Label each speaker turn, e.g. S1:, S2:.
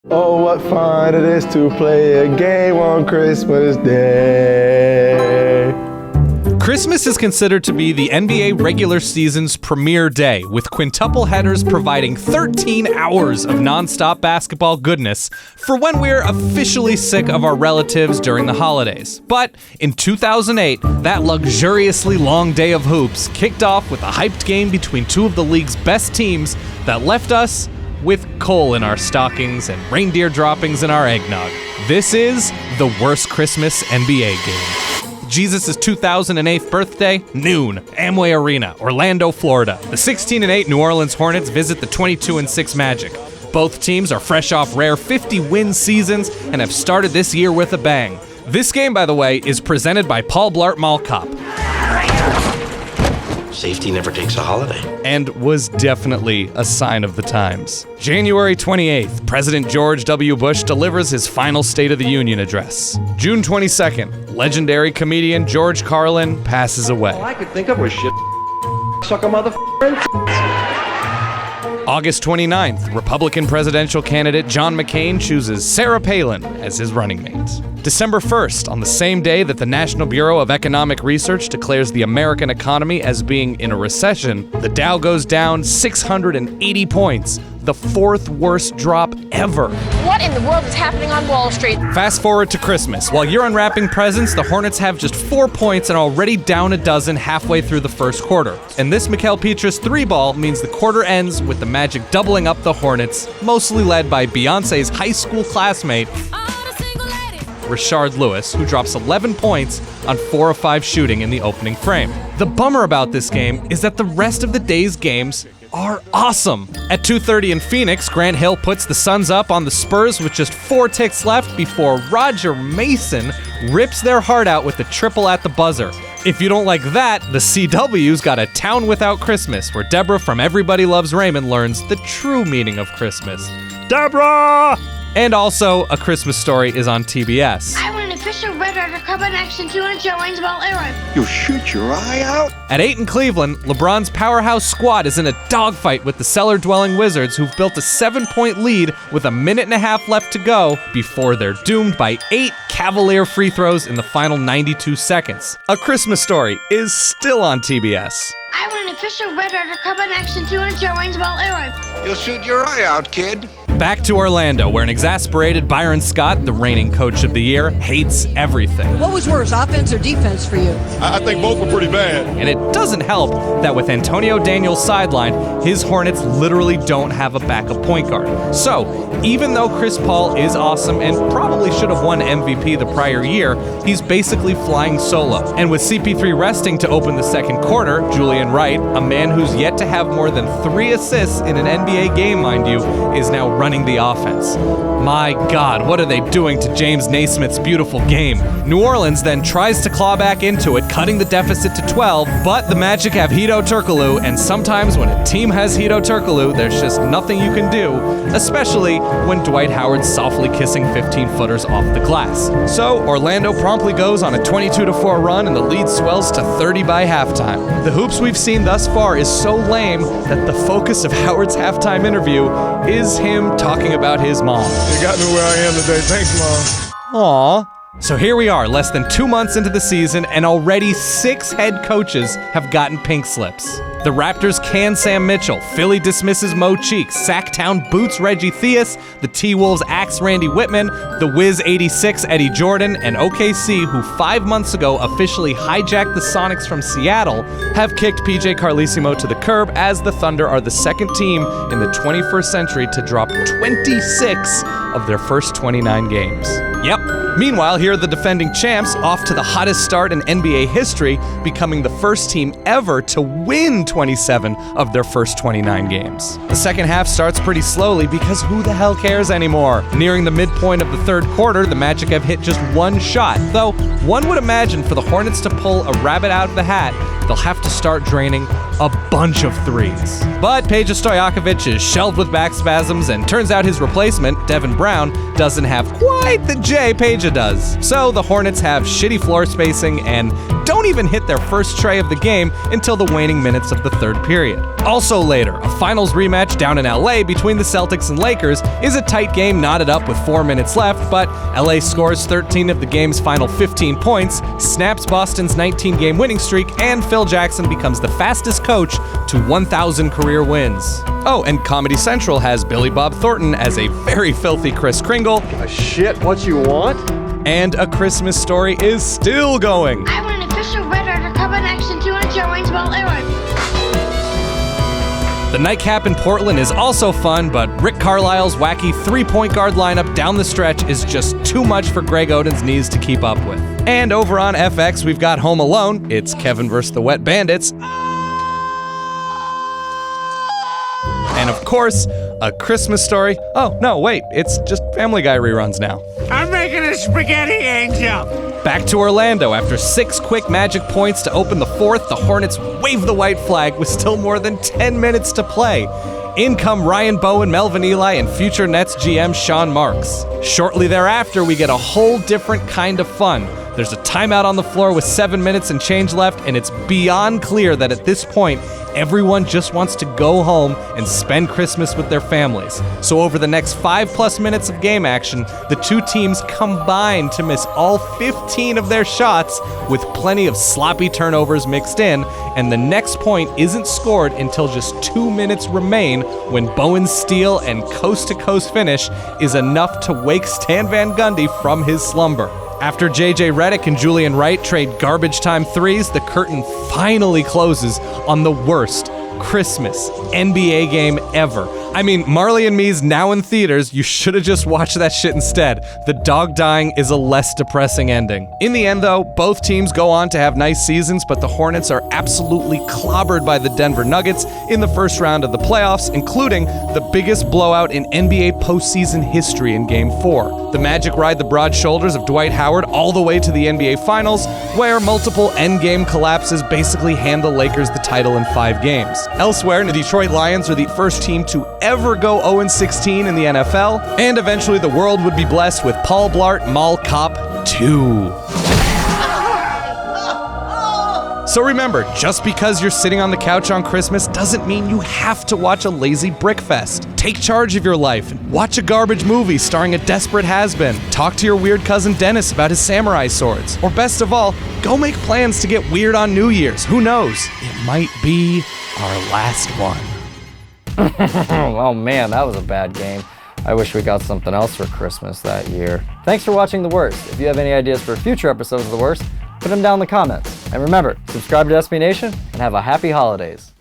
S1: Oh, what fun it is to play a game on Christmas Day.
S2: Christmas is considered to be the NBA regular season's premier day, with quintuple headers providing 13 hours of nonstop basketball goodness for when we're officially sick of our relatives during the holidays. But in 2008, that luxuriously long day of hoops kicked off with a hyped game between two of the league's best teams that left us with coal in our stockings and reindeer droppings in our eggnog. This is the worst Christmas NBA game. Jesus' 2008th birthday, noon, Amway Arena, Orlando, Florida. The 16-8 New Orleans Hornets visit the 22-6 Magic. Both teams are fresh off rare 50-win seasons and have started this year with a bang. This game, by the way, is presented by Paul Blart Mall Cop.
S3: Safety never takes a holiday.
S2: And was definitely a sign of the times. January 28th, President George W. Bush delivers his final State of the Union address. June 22nd, legendary comedian George Carlin passes away.
S4: All I could think of was shit, suck a motherfucker.
S2: August 29th, Republican presidential candidate John McCain chooses Sarah Palin as his running mate. December 1st, on the same day that the National Bureau of Economic Research declares the American economy as being in a recession, the Dow goes down 680 points, the fourth worst drop ever.
S5: What in the world is happening on Wall Street?
S2: Fast forward to Christmas. While you're unwrapping presents, the Hornets have just 4 points and already down a dozen halfway through the first quarter. And this Mikal Pietrus 3-ball means the quarter ends with the Magic doubling up the Hornets, mostly led by Beyonce's high school classmate, Rashard Lewis, who drops 11 points on 4 of 5 shooting in the opening frame. The bummer about this game is that the rest of the day's games are awesome. At 2:30 in Phoenix, Grant Hill puts the Suns up on the Spurs with just 4 ticks left before Roger Mason rips their heart out with the triple at the buzzer. If you don't like that, the CW's got A Town Without Christmas, where Deborah from Everybody Loves Raymond learns the true meaning of Christmas. Deborah! And also, A Christmas Story is on TBS.
S6: I want an official Red Ryder Cup in action 200 range ball arrow.
S4: You'll shoot your eye out?
S2: At 8 in Cleveland, LeBron's powerhouse squad is in a dogfight with the cellar-dwelling Wizards, who've built a 7-point lead with a minute and a half left to go before they're doomed by 8 Cavalier free throws in the final 92 seconds. A Christmas Story is still on TBS.
S6: I want an official Red Ryder Cup in action 200 range ball arrow.
S4: You'll shoot your eye out, kid.
S2: Back to Orlando, where an exasperated Byron Scott, the reigning coach of the year, hates everything.
S7: What was worse, offense or defense for you?
S8: I think both were pretty bad.
S2: And it doesn't help that with Antonio Daniels sidelined, his Hornets literally don't have a backup point guard. So, even though Chris Paul is awesome and probably should have won MVP the prior year, he's basically flying solo. And with CP3 resting to open the second quarter, Julian Wright, a man who's yet to have more than 3 assists in an NBA game, mind you, is now running the offense. My God, what are they doing to James Naismith's beautiful game? New Orleans then tries to claw back into it, cutting the deficit to 12, but the Magic have Hedo Turkoglu, and sometimes when a team has Hedo Turkoglu, there's just nothing you can do, especially when Dwight Howard's softly kissing 15-footers off the glass. So Orlando promptly goes on a 22-4 run, and the lead swells to 30 by halftime. The hoops we've seen thus far is so lame that the focus of Howard's halftime interview is him talking about his mom.
S8: You got me where I am today. Thanks, Mom.
S2: Aww. So here we are, less than 2 months into the season, and already 6 head coaches have gotten pink slips. The Raptors can Sam Mitchell, Philly dismisses Mo Cheeks, Sacktown boots Reggie Theus, the T-Wolves axe Randy Whitman, the Wiz 86 Eddie Jordan, and OKC, who 5 months ago officially hijacked the Sonics from Seattle, have kicked PJ Carlesimo to the curb, as the Thunder are the second team in the 21st century to drop 26 of their first 29 games. Yep. Meanwhile, here are the defending champs off to the hottest start in NBA history, becoming the first team ever to win 27 of their first 29 games. The second half starts pretty slowly because who the hell cares anymore? Nearing the midpoint of the third quarter, the Magic have hit just 1 shot, though one would imagine for the Hornets to pull a rabbit out of the hat, they'll have to start draining a bunch of threes. But Peja Stojakovic is shelved with back spasms, and turns out his replacement, Devin Brown, doesn't have quite the J Peja does. So the Hornets have shitty floor spacing and don't even hit their first tray of the game until the waning minutes of the third period. Also later, a finals rematch down in LA between the Celtics and Lakers is a tight game knotted up with 4 minutes left, but LA scores 13 of the game's final 15 points, snaps Boston's 19-game winning streak, and Phil Jackson becomes the fastest coach to 1,000 career wins. Oh, and Comedy Central has Billy Bob Thornton as a very filthy Kris Kringle.
S1: Shit, what you want?
S2: And A Christmas Story is still going.
S6: I want an official Red Undercover Action 200 showings while airing.
S2: The nightcap in Portland is also fun, but Rick Carlisle's wacky three-point guard lineup down the stretch is just too much for Greg Oden's knees to keep up with. And over on FX, we've got Home Alone. It's Kevin vs. the Wet Bandits. And of course, A Christmas Story. Oh, no, wait, it's just Family Guy reruns now.
S9: I'm making a spaghetti angel.
S2: Back to Orlando. After 6 quick Magic points to open the fourth, the Hornets wave the white flag with still more than 10 minutes to play. In come Ryan Bowen, Melvin Ely, and future Nets GM Sean Marks. Shortly thereafter, we get a whole different kind of fun. There's a timeout on the floor with 7 minutes and change left, and it's beyond clear that at this point, everyone just wants to go home and spend Christmas with their families. So over the next 5+ minutes of game action, the two teams combine to miss all 15 of their shots with plenty of sloppy turnovers mixed in, and the next point isn't scored until just 2 minutes remain when Bowen's steal and coast-to-coast finish is enough to wake Stan Van Gundy from his slumber. After J.J. Redick and Julian Wright trade garbage time threes, the curtain finally closes on the worst Christmas NBA game ever. I mean, Marley and Me's now in theaters. You should have just watched that shit instead. The dog dying is a less depressing ending. In the end, though, both teams go on to have nice seasons, but the Hornets are absolutely clobbered by the Denver Nuggets in the first round of the playoffs, including the biggest blowout in NBA postseason history in Game 4. The Magic ride the broad shoulders of Dwight Howard all the way to the NBA Finals, where multiple endgame collapses basically hand the Lakers the title in 5 games. Elsewhere, the Detroit Lions are the first team to ever go 0-16 in the NFL, and eventually the world would be blessed with Paul Blart Mall Cop 2. So remember, just because you're sitting on the couch on Christmas doesn't mean you have to watch a lazy brick fest. Take charge of your life and watch a garbage movie starring a desperate has-been. Talk to your weird cousin Dennis about his samurai swords. Or best of all, go make plans to get weird on New Year's. Who knows? It might be our last one.
S10: Oh man, that was a bad game. I wish we got something else for Christmas that year. Thanks for watching The Worst. If you have any ideas for future episodes of The Worst, put them down in the comments. And remember, subscribe to SB Nation and have a happy holidays.